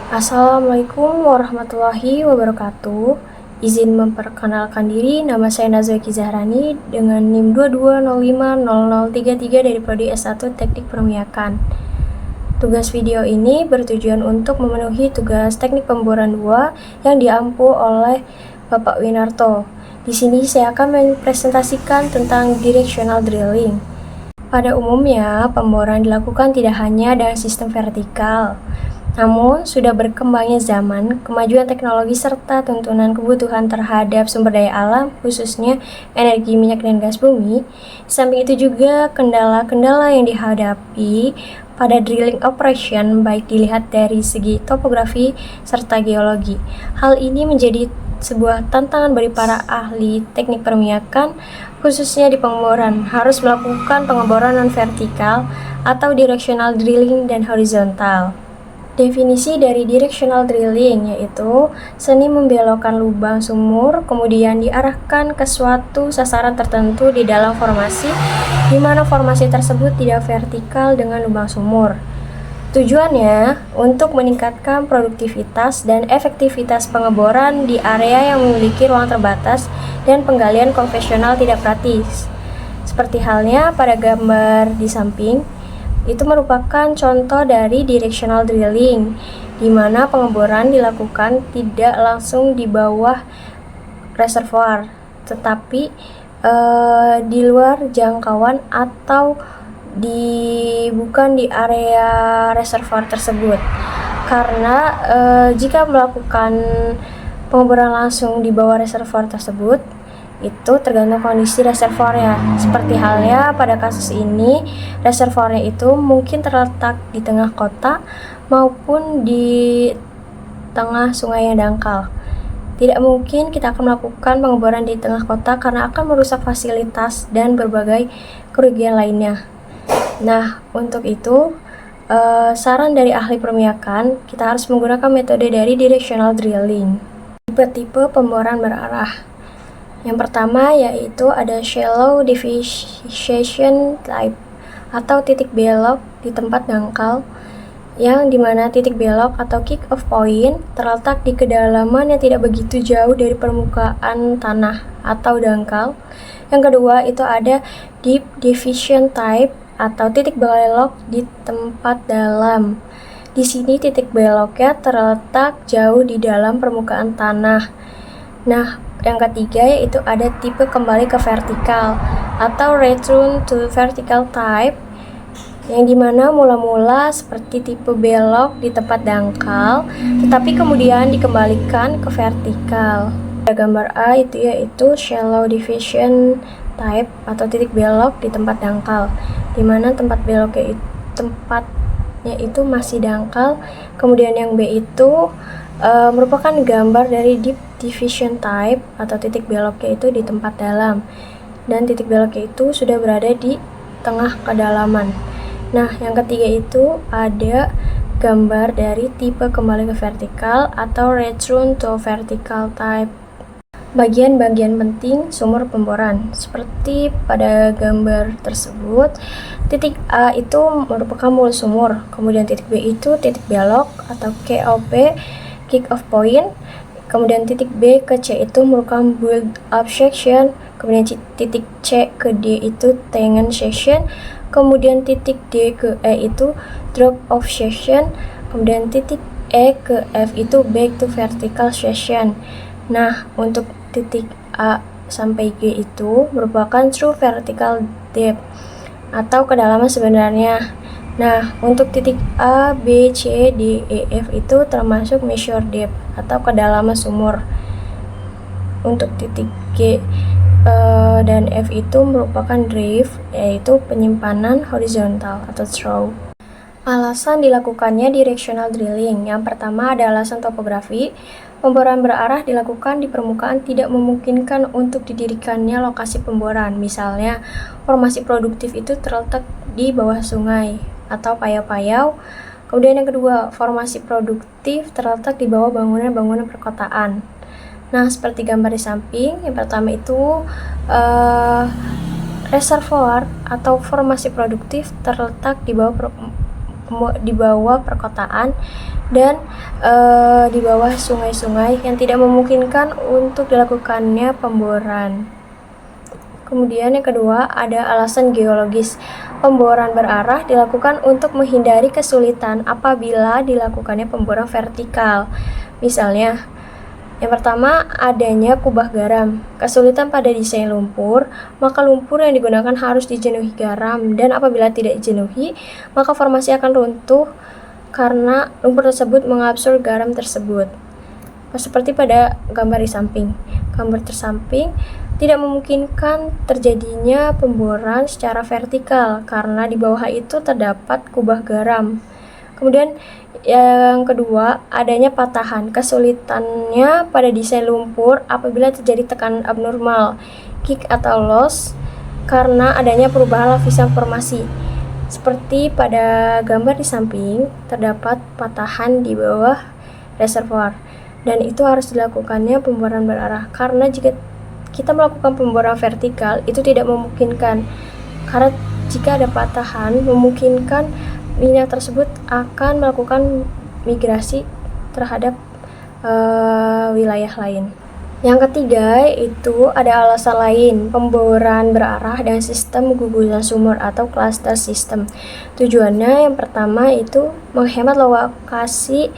Assalamualaikum warahmatullahi wabarakatuh. Izin memperkenalkan diri, nama saya Nazwa Zahrani dengan NIM 22050033 dari Prodi S1 Teknik Permiakan. Tugas video ini bertujuan untuk memenuhi tugas teknik pemboran 2 yang diampu oleh Bapak Winarto. Di sini saya akan mempresentasikan tentang directional drilling. Pada umumnya, pemboran dilakukan tidak hanya dengan sistem vertikal. Namun, sudah berkembangnya zaman, kemajuan teknologi serta tuntunan kebutuhan terhadap sumber daya alam, khususnya energi minyak dan gas bumi. Di samping itu juga kendala-kendala yang dihadapi pada drilling operation baik dilihat dari segi topografi serta geologi. Hal ini menjadi sebuah tantangan bagi para ahli teknik permiakan, khususnya di pengeboran, harus melakukan pengeboran non-vertikal atau directional drilling dan horizontal. Definisi dari directional drilling yaitu seni membelokkan lubang sumur kemudian diarahkan ke suatu sasaran tertentu di dalam formasi, di mana formasi tersebut tidak vertikal dengan lubang sumur. Tujuannya untuk meningkatkan produktivitas dan efektivitas pengeboran di area yang memiliki ruang terbatas dan penggalian konvensional tidak praktis. Seperti halnya pada gambar di samping, itu merupakan contoh dari directional drilling, di mana pengeboran dilakukan tidak langsung di bawah reservoir, tetapi di luar jangkauan atau bukan di area reservoir tersebut. Karena jika melakukan pengeboran langsung di bawah reservoir tersebut, itu tergantung kondisi reservoirnya. Seperti halnya pada kasus ini, reservoirnya itu mungkin terletak di tengah kota maupun di tengah sungai yang dangkal. Tidak mungkin kita akan melakukan pengeboran di tengah kota karena akan merusak fasilitas dan berbagai kerugian lainnya. Nah, untuk itu saran dari ahli permiakan, kita harus menggunakan metode dari directional drilling. Tipe-tipe pemboran berarah. Yang pertama yaitu ada shallow deviation type atau titik belok di tempat dangkal, yang dimana titik belok atau kick off point terletak di kedalaman yang tidak begitu jauh dari permukaan tanah atau dangkal. Yang kedua itu ada deep deviation type atau titik belok di tempat dalam. Di sini titik beloknya terletak jauh di dalam permukaan tanah. Nah, yang ketiga yaitu ada tipe kembali ke vertikal atau return to vertical type, yang dimana mula-mula seperti tipe belok di tempat dangkal, tetapi kemudian dikembalikan ke vertikal. Pada gambar A itu yaitu shallow deviation type atau titik belok di tempat dangkal, dimana tempatnya itu masih dangkal. Kemudian yang B itu merupakan gambar dari deep deviation type atau titik beloknya itu di tempat dalam, dan titik beloknya itu sudah berada di tengah kedalaman. Nah, yang ketiga itu ada gambar dari tipe kembali ke vertikal atau return to vertical type. Bagian-bagian penting sumur pemboran seperti pada gambar tersebut, titik A itu merupakan mulut sumur, kemudian titik B itu titik belok atau KOP, kick off point, kemudian titik B ke C itu merupakan build up section, kemudian titik C ke D itu tension section, kemudian titik D ke E itu drop off section, kemudian titik E ke F itu back to vertical section. Nah, untuk titik A sampai G itu merupakan true vertical depth atau kedalaman sebenarnya. Nah, untuk titik A, B, C, D, E, F itu termasuk measure depth atau kedalaman sumur. Untuk titik G dan F itu merupakan drift, yaitu penyimpanan horizontal atau throw. Alasan dilakukannya directional drilling. Yang pertama ada alasan topografi. Pemboran berarah dilakukan di permukaan tidak memungkinkan untuk didirikannya lokasi pemboran. Misalnya, formasi produktif itu terletak di bawah sungai atau payau-payau. Kemudian yang kedua, formasi produktif terletak di bawah bangunan-bangunan perkotaan. Nah, seperti gambar di samping, yang pertama itu reservoir atau formasi produktif terletak di bawah di bawah perkotaan dan di bawah sungai-sungai yang tidak memungkinkan untuk dilakukannya pemboran. Kemudian yang kedua ada alasan geologis. Pemboran berarah dilakukan untuk menghindari kesulitan apabila dilakukannya pemboran vertikal. Misalnya, yang pertama adanya kubah garam. Kesulitan pada desain lumpur, maka lumpur yang digunakan harus dijenuhi garam, dan apabila tidak dijenuhi, maka formasi akan runtuh karena lumpur tersebut mengabsorb garam tersebut. Seperti pada gambar di samping. Gambar tersamping tidak memungkinkan terjadinya pemboran secara vertikal karena di bawah itu terdapat kubah garam. Kemudian yang kedua, adanya patahan. Kesulitannya pada desain lumpur apabila terjadi tekanan abnormal, kick atau loss karena adanya perubahan lapisan formasi. Seperti pada gambar di samping, terdapat patahan di bawah reservoir. Dan itu harus dilakukannya pemboran berarah karena jika kita melakukan pemboran vertikal itu tidak memungkinkan karena jika ada patahan memungkinkan minyak tersebut akan melakukan migrasi terhadap wilayah lain. Yang ketiga itu ada alasan lain, pemboran berarah dan sistem gugusan sumur atau cluster system. Tujuannya yang pertama itu menghemat lokasi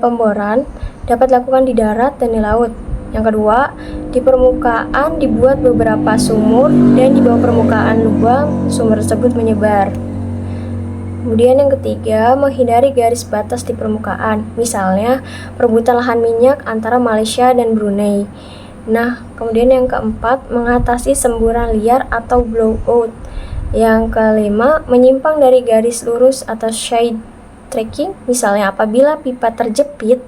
pemboran dapat dilakukan di darat dan di laut. Yang kedua, di permukaan dibuat beberapa sumur dan di bawah permukaan lubang sumur tersebut menyebar. Kemudian yang ketiga, menghindari garis batas di permukaan, misalnya perebutan lahan minyak antara Malaysia dan Brunei. Nah, kemudian yang keempat, mengatasi semburan liar atau blowout. Yang kelima, menyimpang dari garis lurus atau side tracking, misalnya apabila pipa terjepit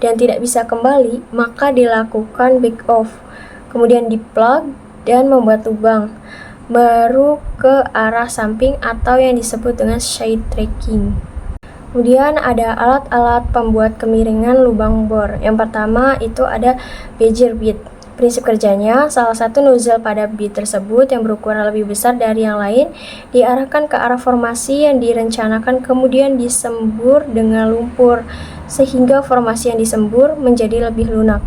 dan tidak bisa kembali, maka dilakukan back off, kemudian di-plug dan membuat lubang baru ke arah samping atau yang disebut dengan side tracking. Kemudian ada alat-alat pembuat kemiringan lubang bor. Yang pertama itu ada bezier bit. Prinsip kerjanya, salah satu nozzle pada bit tersebut yang berukuran lebih besar dari yang lain diarahkan ke arah formasi yang direncanakan kemudian disembur dengan lumpur sehingga formasi yang disembur menjadi lebih lunak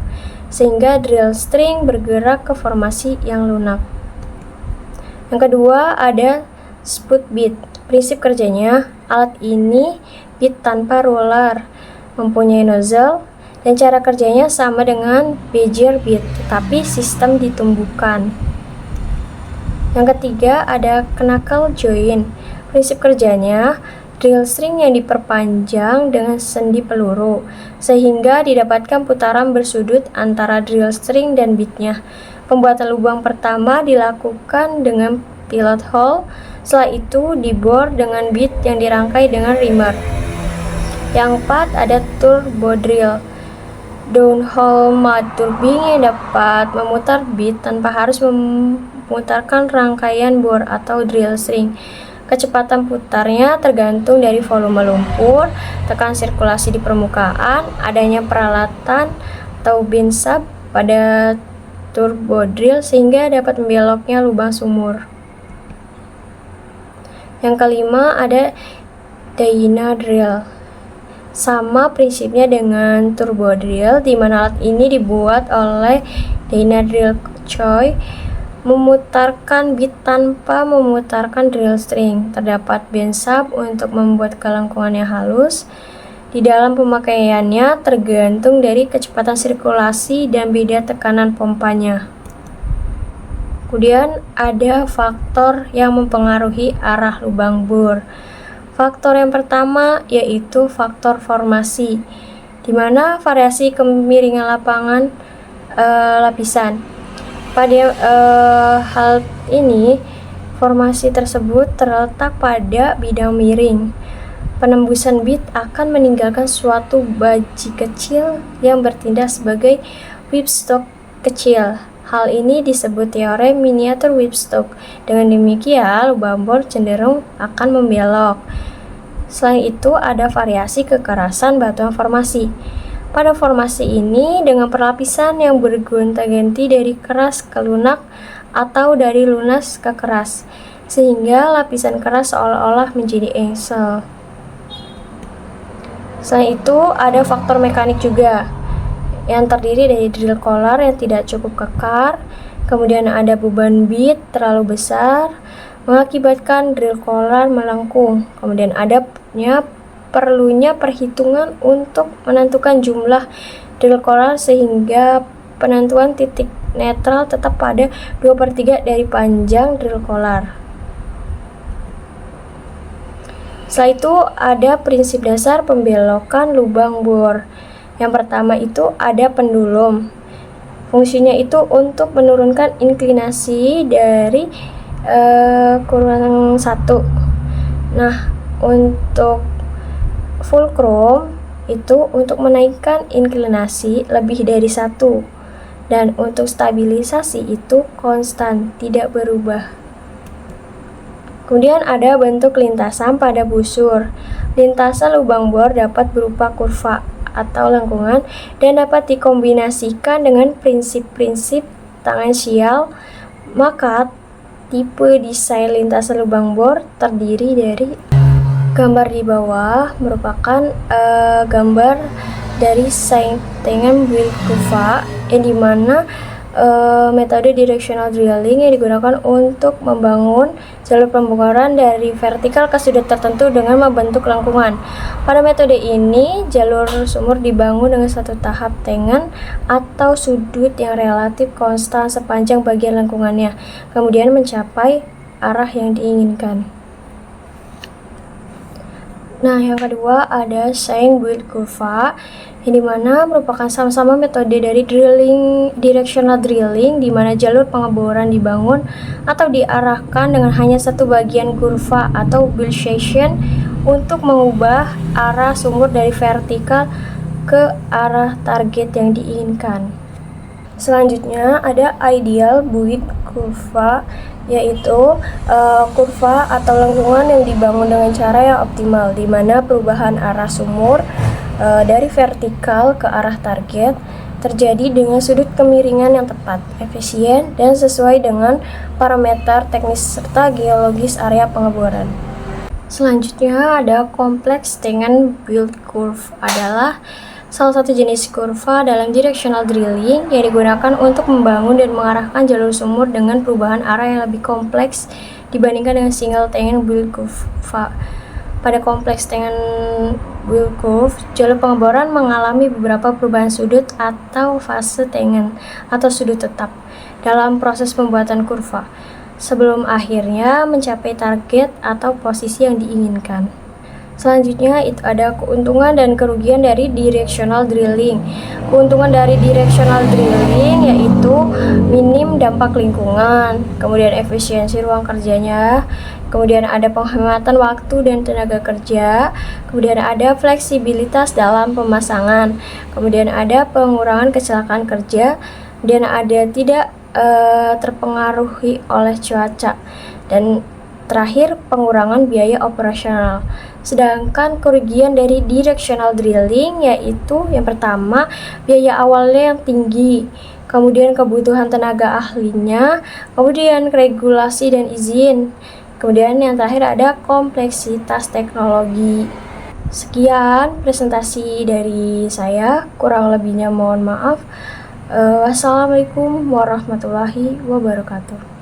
sehingga drill string bergerak ke formasi yang lunak. Yang kedua ada spud bit. Prinsip kerjanya, alat ini bit tanpa roller, mempunyai nozzle dan cara kerjanya sama dengan bezier bit, tetapi sistem ditumbuhkan. Yang ketiga ada knuckle joint. Prinsip kerjanya, drill string yang diperpanjang dengan sendi peluru, sehingga didapatkan putaran bersudut antara drill string dan bitnya. Pembuatan lubang pertama dilakukan dengan pilot hole, setelah itu dibor dengan bit yang dirangkai dengan reamer. Yang keempat ada turbo drill. Downhole mud turbine yang dapat memutar bit tanpa harus memutarkan rangkaian bor atau drill string. Kecepatan putarnya tergantung dari volume lumpur, tekanan sirkulasi di permukaan, adanya peralatan atau bin sub pada turbo drill sehingga dapat membeloknya lubang sumur. Yang kelima ada dyna drill. Sama prinsipnya dengan turbo drill, di mana alat ini dibuat oleh dyna drill coil, memutarkan bit tanpa memutarkan drill string. Terdapat bend sub untuk membuat kelengkungan yang halus. Di dalam pemakaiannya tergantung dari kecepatan sirkulasi dan beda tekanan pompanya. Kemudian ada faktor yang mempengaruhi arah lubang bor. Faktor yang pertama yaitu faktor formasi, di mana variasi kemiringan lapangan lapisan. Pada hal ini, formasi tersebut terletak pada bidang miring. Penembusan bit akan meninggalkan suatu baji kecil yang bertindak sebagai whipstock kecil. Hal ini disebut teorem miniatur whipstock. Dengan demikian, lubang bor cenderung akan membelok. Selain itu, ada variasi kekerasan batuan formasi. Pada formasi ini, dengan perlapisan yang bergonta-ganti dari keras ke lunak atau dari lunas ke keras, sehingga lapisan keras seolah-olah menjadi engsel. Selain itu, ada faktor mekanik juga yang terdiri dari drill collar yang tidak cukup kekar, kemudian ada beban bit terlalu besar mengakibatkan drill collar melengkung, kemudian ada perlunya perhitungan untuk menentukan jumlah drill collar sehingga penentuan titik netral tetap pada 2/3 dari panjang drill collar. Setelah itu ada prinsip dasar pembelokan lubang bor. Yang pertama itu ada pendulum. Fungsinya itu untuk menurunkan inklinasi dari kurang 1. Nah, untuk fulcrum itu untuk menaikkan inklinasi lebih dari 1. Dan untuk stabilisasi itu konstan, tidak berubah. Kemudian ada bentuk lintasan pada busur. Lintasan lubang bor dapat berupa kurva atau lengkungan dan dapat dikombinasikan dengan prinsip-prinsip tangensial. Maka tipe desain lintasan lubang bor terdiri dari gambar di bawah merupakan gambar dari Saint-Tengan build kurva yang dimana metode directional drilling yang digunakan untuk membangun jalur pembongkaran dari vertikal ke sudut tertentu dengan membentuk lengkungan. Pada metode ini, jalur sumur dibangun dengan satu tahap tengen atau sudut yang relatif konstan sepanjang bagian lengkungannya, kemudian mencapai arah yang diinginkan. Nah, yang kedua ada Saint build kurva yang dimana merupakan sama-sama metode dari directional drilling, di mana jalur pengeboran dibangun atau diarahkan dengan hanya satu bagian kurva atau build section untuk mengubah arah sumur dari vertikal ke arah target yang diinginkan. Selanjutnya ada ideal build kurva, yaitu kurva atau lengkungan yang dibangun dengan cara yang optimal, di mana perubahan arah sumur dari vertikal ke arah target terjadi dengan sudut kemiringan yang tepat, efisien, dan sesuai dengan parameter teknis serta geologis area pengeboran. Selanjutnya ada complex Tengen build curve, adalah salah satu jenis kurva dalam directional drilling yang digunakan untuk membangun dan mengarahkan jalur sumur dengan perubahan arah yang lebih kompleks dibandingkan dengan single Tengen build kurva. Pada kompleks Tengen build curve, jalur pengeboran mengalami beberapa perubahan sudut atau fase tengen atau sudut tetap dalam proses pembuatan kurva sebelum akhirnya mencapai target atau posisi yang diinginkan. Selanjutnya itu ada keuntungan dan kerugian dari directional drilling. Keuntungan dari directional drilling yaitu minim dampak lingkungan, kemudian efisiensi ruang kerjanya, kemudian ada penghematan waktu dan tenaga kerja, kemudian ada fleksibilitas dalam pemasangan, kemudian ada pengurangan kecelakaan kerja, dan ada tidak terpengaruhi oleh cuaca, dan terakhir pengurangan biaya operasional. Sedangkan kerugian dari directional drilling yaitu yang pertama, biaya awalnya yang tinggi, kemudian kebutuhan tenaga ahlinya, kemudian regulasi dan izin, kemudian yang terakhir ada kompleksitas teknologi. Sekian presentasi dari saya, kurang lebihnya mohon maaf. Wassalamualaikum warahmatullahi wabarakatuh.